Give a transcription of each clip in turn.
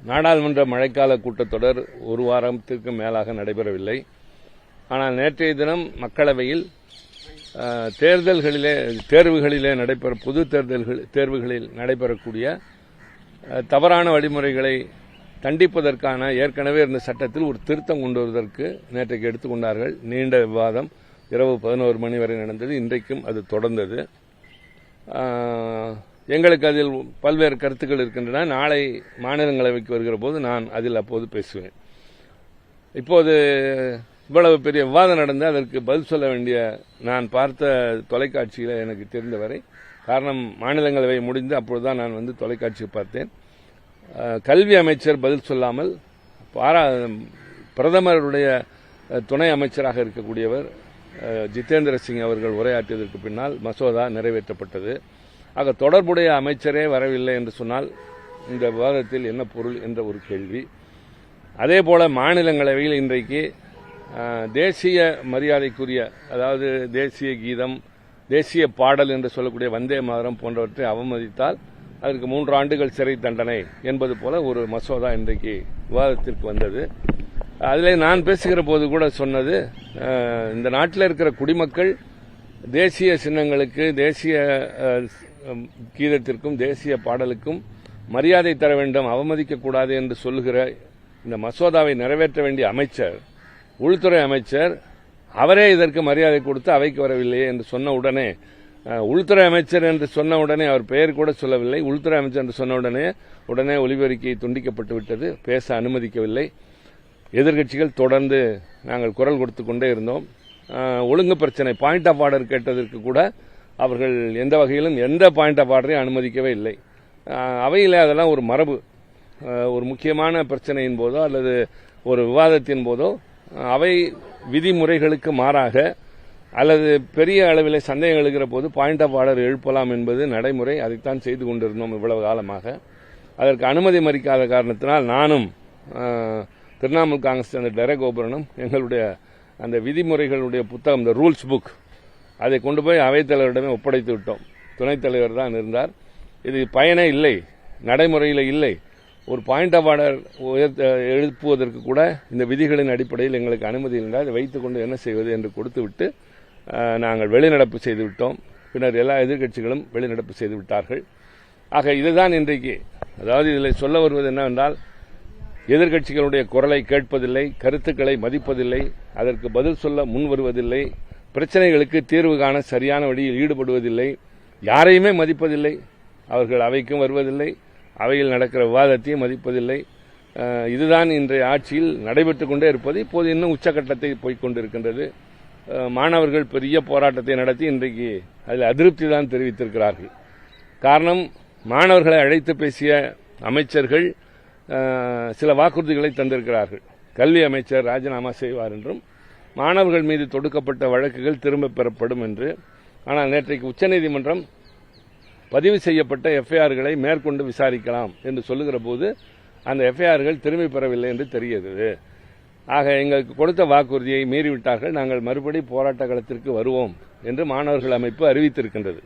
நாடாளுமன்ற மழைக்கால கூட்டத்தொடர் ஒரு வாரத்திற்கு மேலாக நடைபெறவில்லை. ஆனால் நேற்றைய தினம் மக்களவையில் தேர்வுகளிலே பொது தேர்வுகளில் நடைபெறக்கூடிய தவறான வழிமுறைகளை தண்டிப்பதற்கான ஏற்கனவே இருந்த சட்டத்தில் ஒரு திருத்தம் கொண்டு வருவதற்கு நேற்றைக்கு எடுத்துக்கொண்டார்கள். நீண்ட விவாதம் இரவு 11 மணி வரை நடந்தது. இன்றைக்கும் அது தொடர்ந்தது. எங்களுக்கு அதில் பல்வேறு கருத்துக்கள் இருக்கின்றன. நாளை மாநிலங்களவைக்கு வருகிற போது நான் அதில் அப்போது பேசுவேன். இப்போது இவ்வளவு பெரிய விவாதம் நடந்து அதற்கு பதில் சொல்ல வேண்டிய நான் பார்த்த தொலைக்காட்சியில் எனக்கு தெரிந்தவரை, காரணம் மாநிலங்களவை முடிந்து அப்பொழுதுதான் நான் தொலைக்காட்சியை பார்த்தேன். கல்வி அமைச்சர் பதில் சொல்லாமல் பிரதமருடைய துணை அமைச்சராக இருக்கக்கூடியவர் ஜிதேந்திர சிங் அவர்கள் உரையாற்றியதற்கு பின்னால் மசோதா நிறைவேற்றப்பட்டது. ஆக தொடர்புடைய அமைச்சரே வரவில்லை என்று சொன்னால் இந்த விவாதத்தில் என்ன பொருள் என்ற ஒரு கேள்வி. அதேபோல மாநிலங்களவையில் இன்றைக்கு தேசிய மரியாதைக்குரிய, அதாவது தேசிய கீதம், தேசிய பாடல் என்று சொல்லக்கூடிய வந்தே மாதரம் போன்றவற்றை அவமதித்தால் அதற்கு 3 ஆண்டுகள் சிறை தண்டனை என்பது போல ஒரு மசோதா இன்றைக்கு விவாதத்திற்கு வந்தது. அதில் நான் பேசுகிற போது கூட சொன்னது, இந்த நாட்டில் இருக்கிற குடிமக்கள் தேசிய சின்னங்களுக்கு, தேசிய கீதத்திற்கும் தேசிய பாடலுக்கும் மரியாதை தர வேண்டும், அவமதிக்கக்கூடாது என்று சொல்லுகிற இந்த மசோதாவை நிறைவேற்ற வேண்டிய அமைச்சர், உள்துறை அமைச்சர், அவரே இதற்கு மரியாதை கொடுத்து அவைக்கு வரவில்லையே என்று சொன்ன உடனே, உள்துறை அமைச்சர் என்று சொன்ன உடனே, அவர் பெயர் கூட சொல்லவில்லை, உள்துறை அமைச்சர் என்று சொன்ன உடனே ஒலிபெருக்கி துண்டிக்கப்பட்டு விட்டது, பேச அனுமதிக்கவில்லை. எதிர்க்கட்சிகள் தொடர்ந்து நாங்கள் குரல் கொடுத்துக் கொண்டே இருந்தோம். ஒழுங்கு பிரச்சனை பாயிண்ட் ஆஃப் ஆர்டர் கேட்டதற்கு கூட அவர்கள் எந்த வகையிலும் எந்த பாயிண்ட் ஆஃப் ஆர்டரையும் அனுமதிக்கவே இல்லை. அவையில் அதெல்லாம் ஒரு மரபு. ஒரு முக்கியமான பிரச்சனையின் போதோ அல்லது ஒரு விவாதத்தின் போதோ அவை விதிமுறைகளுக்கு மாறாக அல்லது பெரிய அளவில் சந்தேகம் எழுகிற போது பாயிண்ட் ஆஃப் ஆர்டர் எழுப்பலாம் என்பது நடைமுறை. அதைத்தான் செய்து கொண்டிருந்தோம் இவ்வளவு காலமாக. அதற்கு அனுமதி மறிக்காத காரணத்தினால் நானும் திரிணாமுல் காங்கிரஸ் அந்த டெரக் ஓபரனும் எங்களுடைய அந்த விதிமுறைகளுடைய புத்தகம், இந்த ரூல்ஸ் புக், அதை கொண்டு போய் அவைத்தலைவரிடமே ஒப்படைத்து விட்டோம். துணைத் தலைவர் தான் இருந்தார். இது பயனே இல்லை, நடைமுறையில் இல்லை. ஒரு பாயிண்ட் ஆஃப் ஆர்டர் எழுப்புவதற்கு கூட இந்த விதிகளின் அடிப்படையில் எங்களுக்கு அனுமதி இருந்தால் அதை வைத்துக் கொண்டு என்ன செய்வது என்று கொடுத்துவிட்டு நாங்கள் வெளிநடப்பு செய்துவிட்டோம். பின்னர் எல்லா எதிர்க்கட்சிகளும் வெளிநடப்பு செய்து விட்டார்கள். ஆக இதுதான் இன்றைக்கு, அதாவது இதில் சொல்ல வருவது என்னவென்றால், எதிர்க்கட்சிகளுடைய குரலை கேட்பதில்லை, கருத்துக்களை மதிப்பதில்லை, அதற்கு பதில் சொல்ல முன் வருவதில்லை, பிரச்சனைகளுக்கு தீர்வு காண சரியான வழியில் ஈடுபடுவதில்லை, யாரையுமே மதிப்பதில்லை, அவர்கள் அவைக்கும் வருவதில்லை, அவையில் நடக்கிற விவாதத்தையும் மதிப்பதில்லை. இதுதான் இன்றைய ஆட்சியில் நடைபெற்றுக் கொண்டே இருப்பது. இப்போது இன்னும் உச்சகட்டத்தை போய்க் கொண்டிருக்கின்றது. மாணவர்கள் பெரிய போராட்டத்தை நடத்தி இன்றைக்கு அதில் அதிருப்தி தான் தெரிவித்திருக்கிறார்கள். காரணம், மாணவர்களை அழைத்து பேசிய அமைச்சர்கள் சில வாக்குறுதிகளை தந்திருக்கிறார்கள். கல்வி அமைச்சர் ராஜினாமா செய்வார் என்றும், மாணவர்கள் மீது தொடுக்கப்பட்ட வழக்குகள் திரும்பப் பெறப்படும் என்று. ஆனால் நேற்றைக்கு உச்சநீதிமன்றம் பதிவு செய்யப்பட்ட எஃப்ஐஆர்களை மேற்கொண்டு விசாரிக்கலாம் என்று சொல்லுகிற போது அந்த எஃப்ஐஆர்கள் திரும்பி பெறவில்லை என்று தெரிகிறது. ஆக எங்களுக்கு கொடுத்த வாக்குறுதியை மீறிவிட்டார்கள். நாங்கள் மறுபடி போராட்ட களத்திற்கு வருவோம் என்று மாணவர்கள் அமைப்பு அறிவித்திருக்கின்றது.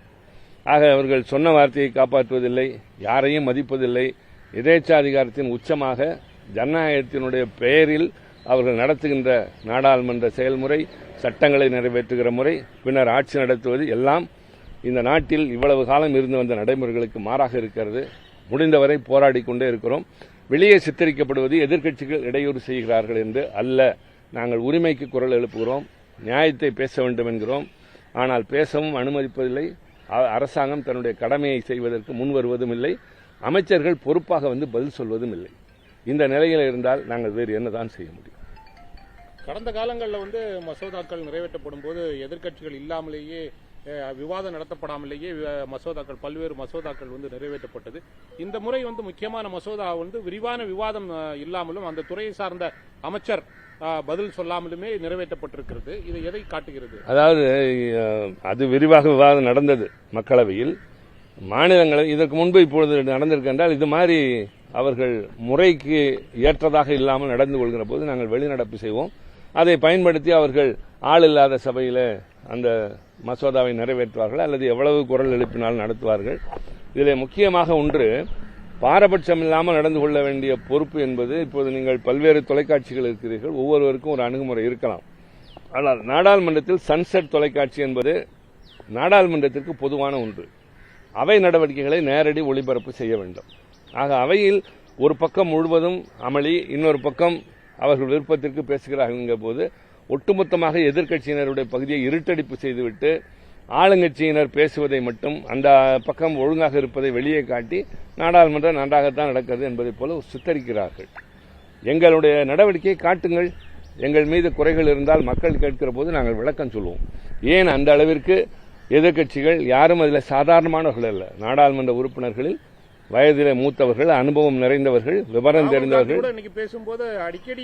ஆக அவர்கள் சொன்ன வார்த்தையை காப்பாற்றுவதில்லை, யாரையும் மதிப்பதில்லை. எதேச்சாதிகாரத்தின் உச்சமாக ஜனநாயகத்தினுடைய பெயரில் அவர்கள் நடத்துகின்ற நாடாளுமன்ற செயல்முறை, சட்டங்களை நிறைவேற்றுகிற முறை, பின்னர் ஆட்சி நடத்துவது எல்லாம் இந்த நாட்டில் இவ்வளவு காலம் இருந்து வந்த நடைமுறைகளுக்கு மாறாக இருக்கிறது. முடிந்தவரை போராடி கொண்டே இருக்கிறோம். வெளியே சித்தரிக்கப்படுவது எதிர்க்கட்சிகள் இடையூறு செய்கிறார்கள் என்று அல்ல. நாங்கள் உரிமைக்கு குரல் எழுப்புகிறோம், நியாயத்தை பேச வேண்டும் என்கிறோம். ஆனால் பேசவும் அனுமதிப்பதில்லை. அரசாங்கம் தன்னுடைய கடமையை செய்வதற்கு முன் வருவதும் இல்லை. அமைச்சர்கள் பொறுப்பாக பதில் சொல்வதும் இல்லை. இந்த நிலையில் இருந்தால் நாங்கள் வேறு என்னதான் செய்ய முடியும்? கடந்த காலங்களில் மசோதாக்கள் நிறைவேற்றப்படும் போது எதிர்க்கட்சிகள் இல்லாமலேயே, விவாதம் நடத்தப்படாமலேயே பல்வேறு மசோதாக்கள் நிறைவேற்றப்பட்டது. இந்த முறை முக்கியமான மசோதா விரிவான விவாதம் இல்லாமலும் அந்த துறையை சார்ந்த அமைச்சர் பதில் சொல்லாமலுமே நிறைவேற்றப்பட்டிருக்கிறது. இது எதை காட்டுகிறது? அதாவது அது விரிவாக விவாதம் நடந்தது மக்களவையில். மாநிலங்களவை இதற்கு முன்பு இப்பொழுது நடந்திருக்கின்றால் இது மாதிரி அவர்கள் முறைக்கு ஏற்றதாக இல்லாமல் நடந்து கொள்கிற போது நாங்கள் வெளிநடப்பு செய்வோம். அதை பயன்படுத்தி அவர்கள் ஆள் இல்லாத சபையில் அந்த மசோதாவை நிறைவேற்றுவார்கள் அல்லது எவ்வளவு குரல் எழுப்பினாலும் நடத்துவார்கள். இதில் முக்கியமாக ஒன்று, பாரபட்சம் இல்லாமல் நடந்து கொள்ள வேண்டிய பொறுப்பு என்பது இப்போது நீங்கள் பல்வேறு தொலைக்காட்சிகள் இருக்கிறீர்கள், ஒவ்வொருவருக்கும் ஒரு அணுகுமுறை இருக்கலாம். ஆனால் நாடாளுமன்றத்தில் சன்செட் தொலைக்காட்சி என்பது நாடாளுமன்றத்திற்கு பொதுவான ஒன்று. அவை நடவடிக்கைகளை நேரடி ஒளிபரப்பு செய்ய வேண்டும். ஆக அவையில் ஒரு பக்கம் முழுவதும் அமளி, இன்னொரு பக்கம் அவர்கள் விருப்பத்திற்கு பேசுகிறார்கள் போது ஒட்டுமொத்தமாக எதிர்க்கட்சியினருடைய பகுதியை இருட்டடிப்பு செய்துவிட்டு ஆளுங்கட்சியினர் பேசுவதை மட்டும் அந்த பக்கம் ஒழுங்காக இருப்பதை வெளியே காட்டி நாடாளுமன்றம் நன்றாகத்தான் நடக்கிறது என்பதைப் போல சித்தரிக்கிறார்கள். எங்களுடைய நடவடிக்கையை காட்டுங்கள். எங்கள் மீது குறைகள் இருந்தால் மக்கள் கேட்கிற போது நாங்கள் விளக்கம் சொல்லுவோம். ஏன் அந்த அளவிற்கு எதிர்க்கட்சிகள் யாரும் அதில் சாதாரணமானவர்கள் அல்ல. நாடாளுமன்ற உறுப்பினர்களில் வயதிலே மூத்தவர்கள், அனுபவம் நிறைந்தவர்கள், விவரம் தெரிந்தவர்கள், பேசும்போது அடிக்கடி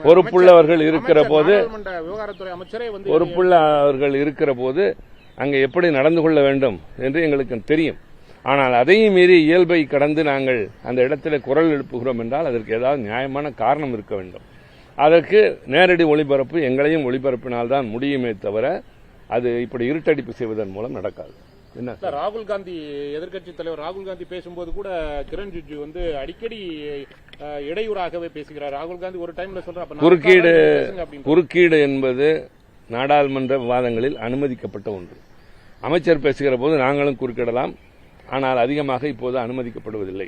பொறுப்புள்ளவர்கள் இருக்கிற போது விவகாரத்துறை அமைச்சரே பொறுப்புள்ளவர்கள் இருக்கிற போது அங்கே எப்படி நடந்து கொள்ள வேண்டும் என்று எங்களுக்கு தெரியும். ஆனால் அதையும் மீறி இயல்பை கடந்து நாங்கள் அந்த இடத்துல குரல் எழுப்புகிறோம் என்றால் அதற்கு ஏதாவது நியாயமான காரணம் இருக்க வேண்டும். அதற்கு நேரடி ஒளிபரப்பு எங்களையும் ஒளிபரப்பினால்தான் முடியுமே தவிர அது இப்படி இருட்டடிப்பு செய்வதன் மூலம் நடக்காது. என்ன ராகுல் காந்தி, எதிர்க்கட்சி தலைவர் ராகுல் காந்தி பேசும்போது கூட கிரண் ரிஜிஜு அடிக்கடி இடையூறாகவே பேசுகிறார். ராகுல் காந்தி ஒரு டைம்ல சொல்றார் குறுக்கீடு என்பது நாடாளுமன்ற விவாதங்களில் அனுமதிக்கப்பட்ட ஒன்று. அமைச்சர் பேசுகிற போது நாங்களும் குறுக்கிடலாம், ஆனால் அதிகமாக இப்போது அனுமதிக்கப்படுவதில்லை.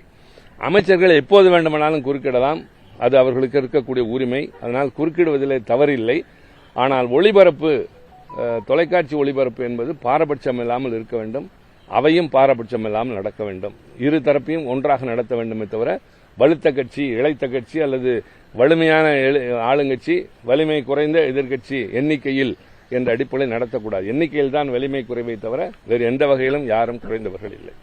அமைச்சர்கள் எப்போது வேண்டுமானாலும் குறுக்கிடலாம், அது அவர்களுக்கு இருக்கக்கூடிய உரிமை. அதனால் குறுக்கிடுவதிலே தவறில்லை. ஆனால் ஒளிபரப்பு, தொலைக்காட்சி ஒளிபரப்பு என்பது பாரபட்சம் இல்லாமல் இருக்க வேண்டும். அவையும் பாரபட்சம் இல்லாமல் நடக்க வேண்டும். இரு தரப்பையும் ஒன்றாக நடத்த வேண்டுமே தவிர வலுத்த கட்சி, இளைத்த கட்சி அல்லது வலிமையான ஆளுங்கட்சி, வலிமை குறைந்த எதிர்க்கட்சி எண்ணிக்கையில் என்ற அடிப்படையில் நடத்தக்கூடாது. எண்ணிக்கையில் தான் வலிமை குறைவை தவிர வேறு எந்த வகையிலும் யாரும் குறைந்தவர்கள் இல்லை.